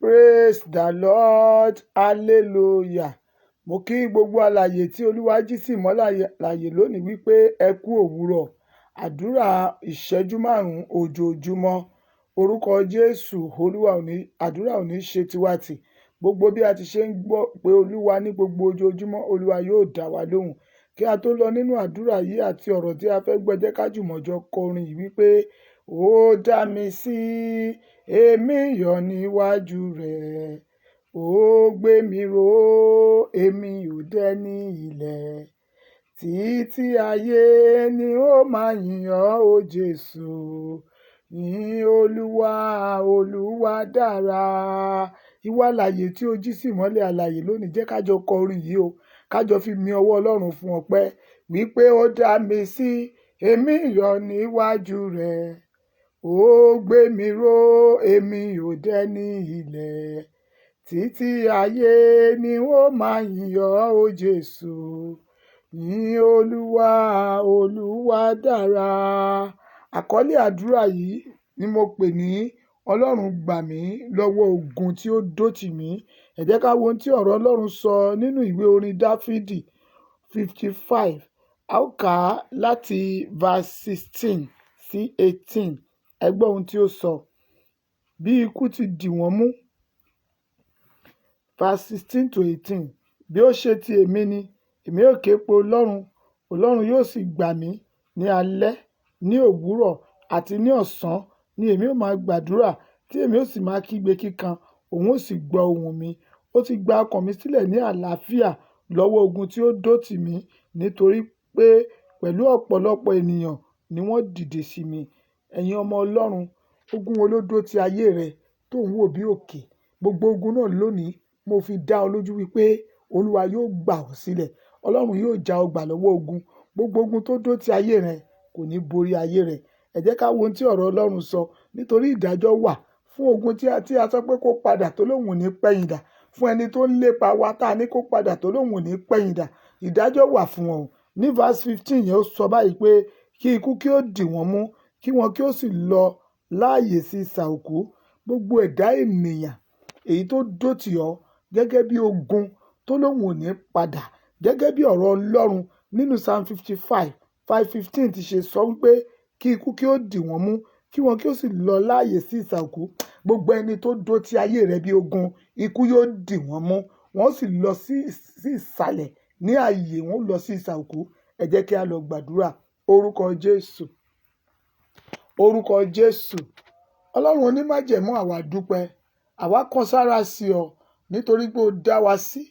Praise the Lord, hallelujah. Mo kí gbogbo alààyè tí Olúwa jí sí ìmọ́lẹ̀ alààyè lónìí wípé ẹ kú òwúrọ̀. Àdúrà ìṣẹ́jú 5 ojoojúmọ́. Orúkọ Jésù, àdúrà ò ní ṣe tiwa tì. Gbogbo bí a ti ṣe ń gbọ́ pé Olúwa ní gbogbo ojoojúmọ́, Olúwa yóò dá wa lóhùn. Kí a tó lọ nínú àdúrà yìí àti ọ̀rọ̀ tí a fẹ́ gbọ́, jẹ́ ká jùmọ̀ jọ kọrin yìí wípé ó dá mi sí, èmi yọ̀ níwájú rẹ̀. Ó gbé mi ró, èmi ò dẹni ilẹ̀. Títí ayé ni ó máa yìn ọ́, o Jésù. Yìn Olúwa, Olúwa dára. Ìwọ alààyè tí o jí sí ìmọ́lẹ̀ alààyè lónìí, jẹ́ ká jọ kọ orin yìí o. Ká jọ fi mi ọwọ́ Ọlọ́run fún ọpẹ́ wípé ó dá mi sí, èmi yọ̀ níwájú rẹ̀. Ó gbé mi ró, èmi ò dẹni ilẹ̀. Títí ayé ni ó máa yìn ọ́, o Jésù. Yìn Olúwa, Olúwa dára. Àkọ́lé àdúrà yìí ni mo pè ní Ọlọ́run gbà mí lọ́wọ́ ogun tí ó dó tì mí. Ẹ jẹ́ ká wo ohun tí ọ̀rọ̀ Ọlọ́run sọ nínú ìwé orin Dáfídì 55. A ó kà á láti verse 16 sí 18. Ẹ gbọ́ ohun tí ó sọ. Bí ikú ti dì wọ́n mú. Verse 16 to 18. Bí ó ṣe ti èmi ni, èmi yóò ké pe Ọlọ́run, Ọlọ́run yóò sì gbà mí. Ní alẹ́, ní òwúrọ̀ àti ní ọ̀sán ni èmi ó máa gbàdúrà, tí èmi ó sì máa kígbe kíkan, òun ó sì gbọ́ ohùn mi. Ó ti gba ọkàn mi sílẹ̀ ní àlàáfíà lọ́wọ́ ogun tí ó dó tì mí, nítorí pé pẹ̀lú ọ̀pọ̀lọpọ̀ ènìyàn ni wọ́n dìde sí mi. Ẹ̀yin ọmọ Ọlọ́run, ogun wo ló dó ti ayé rẹ tó ń wò bí òkè? Gbogbo ogun náà lónìí mo fi dá ọ lójú wípé Olúwa yóò gbà ọ́ sílẹ̀. Ọlọ́run yóò já ọ gbà lọ́wọ́ ogun. Gbogbo ogun tó dó ti ayé rẹ kò ní borí ayé rẹ. Ẹ jẹ́ ká wo ohun tí ọ̀rọ̀ Ọlọ́run sọ. Nítorí ìdájọ́ wà fún ogun tí a sọ pé kó padà tó lóhùn ò ní pẹ̀yìndà. Fún ẹni tó ń lépa wa tá a ní kó padà tó lóhùn ò ní pẹ̀yìndà. Ìdájọ́ wà fún wọn. Ní verse 15 yẹn ó sọ báyìí pé kí ikú kí ó dì wọ́n mú, kí wọn kí ó sì lọ láàyè sí isà òkú. Gbogbo ẹ̀dá ènìyàn èyí tó dó tì ọ́ gẹ́gẹ́ bí ogun tó lóhùn ò ní padà, gẹ́gẹ́ bí ọ̀rọ̀ Ọlọ́run nínú Psalm 55:15 ti ṣe sọ wípé kí ikú kí ó dì wọ́n mú, kí wọn kí ó sì lọ láàyè sí isà òkú. Gbogbo ẹni tó dó ti ayé rẹ bí ogun, ikú yóò dì wọ́n mú, wọ́n sì lọ sí ìsàlẹ̀ ní ààyè, wọ́n lọ sí isà òkú. Ẹ jẹ́ kí a lọ gbàdúrà. Orúkọ Jésù, orúkọ Jésù. Ọlọ́run onímájẹ̀mú, àwa dúpẹ́, àwa kan sára sí ọ nítorí pé o dá wa sí.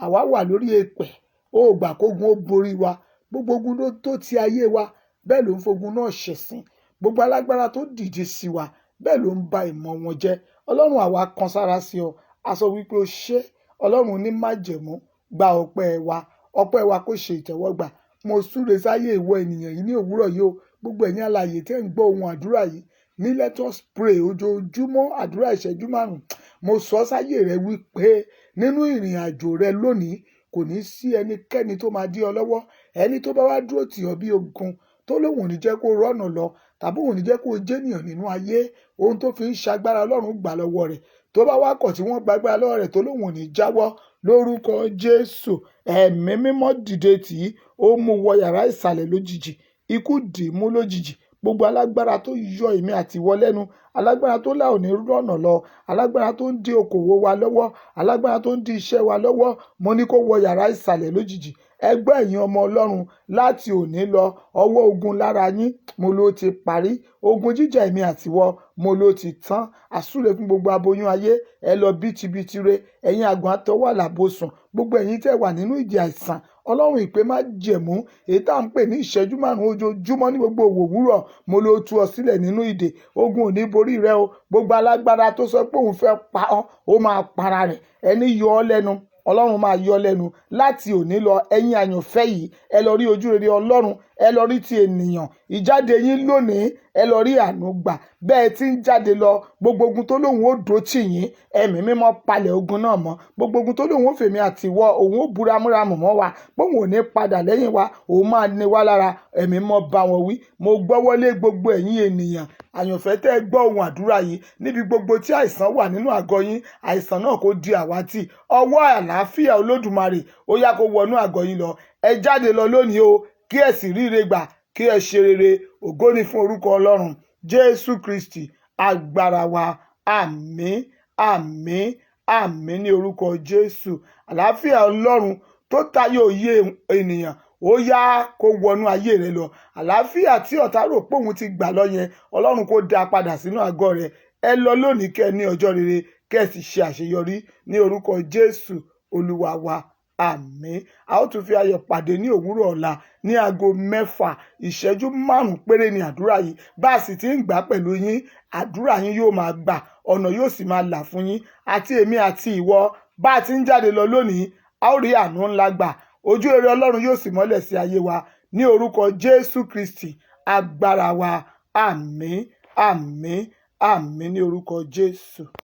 Àwa wà lórí èpẹ̀, o ò gbà kógun ó borí wa. Gbogbo ogun ló tó ti ayé wa, bẹ́ẹ̀ ló ń fogun náà ṣẹ̀sín. Gbogbo alágbára tó dìde sí wa, bẹ́ẹ̀ ló ń ba ìmọ̀ wọn jẹ́. Ọlọ́run, àwa kan sára sí ọ. A sọ wípé o ṣé. Ọlọ́run onímájẹ̀mú, gba ọpẹ́ wa. Ọpẹ́ wa kó ṣe ìtẹ́wọ́gbà. Mo súre sáyé ìwọ ènìyàn yìí ní òwúrọ̀ yìí o. Gbogbo ẹ̀yin alààyè tẹ́ ń gbọ́ ohun àdúrà yìí ní Let Us Pray ojoojúmọ́, àdúrà ìṣẹ́jú 5. Mo sọ sáyé rẹ wípé nínú ìrìn àjò rẹ lónìí kò ní sí ẹnikẹ́ni tó máa dí ọ lọ́wọ́. Ẹni tó bá wá dúró tì ọ́ bí ogun tó lóhùn ò ní jẹ́ kó rọ́nà lọ, tàbí òun ò ní jẹ́ kó jẹ́nìyàn nínú ayé, ohun tó fi ń ṣagbára Ọlọ́run gbà lọ́wọ́ rẹ̀. Tó bá wá kọ̀ tí wọ́n gbàgbára lọ́wọ́ rẹ̀ tó lóhùn ò ní jáwọ́, lórúkọ Jésù, ẹ̀mí mímọ́ dìde tì í, ó mú wọ yàrá ìsàlẹ̀ lójijì. Ikú dì í mú lójijì. Gbogbo alágbára tó yọ èmi àti ìwọ lẹ́nu, alágbára tó là ò ní rọ́nà lọ, alágbára tó ń dí okòwò wa lọ́wọ́, alágbára tó ń dí iṣẹ́ wa lọ́wọ́, mo ní kó wọ yàrá ìsàlẹ̀ lójijì. Ẹgbẹ́ ẹ̀yin ọmọ Ọlọ́run, láti òní lọ, ọwọ́ ogun lára yín mo ló ti parí. Ogun jíjà èmi àti ìwọ mo ló ti tán. Àsúre fún gbogbo aboyún ayé, ẹ lọ bítíbitì re. Ẹ̀yin àgàn àtọwọ́ àlàbòsùn, gbogbo ẹ̀yin tẹ́ wà nínú ìjì àìsàn, Ọlọ́run ìpè má jẹ̀mú èyí tá à ń pè ní ìṣẹ́jú 5 ojoojúmọ́ ní gbogbo òwúrọ̀, mo ló tú ọ sílẹ̀ nínú ìdè. Ogun ò ní borí rẹ o. Gbogbo alágbára tó sọ pé òun fẹ́ pa ọ́, ó máa para rẹ̀. Ẹni yọ ọ́ lẹ́nu, Ọlọ́run máa yọ ọ́ lẹ́nu. Láti òní lọ, ẹ̀yin àyànfẹ́ yìí, ẹ lọ rí ojú rere Ọlọ́run. ẹ lọ rí ti ènìyàn. Ìjáde yín lónìí ẹ lọ rí àánú gbà. Bẹ́ẹ̀ tí ń jáde lọ, gbogbo ogun tó lóun ó dó tì yín, ẹ̀mí mímọ́ palẹ̀ ogun náà mọ́. Gbogbo ogun tó lóun ó fèmí àti ìwọ, òun ó búramúramù mọ́ wa, bóun ò ní padà lẹ́yìn wa, òun máa ní wá lára. Ẹ̀mí mọ́ bá wọn wí. Mo gbọ́wọ́lé gbogbo ẹ̀yin ènìyàn àyànfẹ́ tẹ́ ẹ gbọ́ ohùn àdúrà yìí níbi gbogbo tí àìsàn wà nínú àgọ́ yín, àìsàn náà kó di àwátì. Ọwọ́ àlàáfíà Olódùmarè ó yá kó wọnú àgọ́ yín lọ. Ẹ jáde lọ lónìí o, kí ẹ sì ríre gbà, kí ẹ ṣe rere. Ògo ni fún orúkọ Ọlọ́run. Jésù Kristi agbára wa. Àmín, àmín, àmín ní orúkọ Jésù. Àlàáfíà Ọlọ́run tó tayọ òye ènìyàn ó yá kó wọnú ayé rẹ lọ. Àlàáfíà tí ọ̀tá rò pé òun ti gbà lọ yẹn, Ọlọ́run kó dá padà sínú àgọ́ rẹ. Ẹ lọ lónìí kẹ́ ní ọjọ́ rere, kẹ́ sì ṣe àṣeyọrí ní orúkọ Jésù Olúwa wa. Àmín. A ó tún fi ayọ̀ pàdé ní òwúrọ̀ ọ̀la ní aago 6 ìṣẹ́jú 5 péré ní àdúrà yìí. Bá a sì ti ń gbà pẹ̀lú yín, àdúrà yín yóò máa gbà, ọ̀nà yóò sì máa là fún yín. Àti èmi àti ìwọ, bá a ti ń jáde lọ lónìí, a ó rí àánú ńlá gbà. Ojú rere Ọlọ́run yóò sì mọ́lẹ̀ sí ayé wa ní orúkọ Jésù Kristi agbára wa. Àmín, àmín, àmín ní orúkọ Jésù.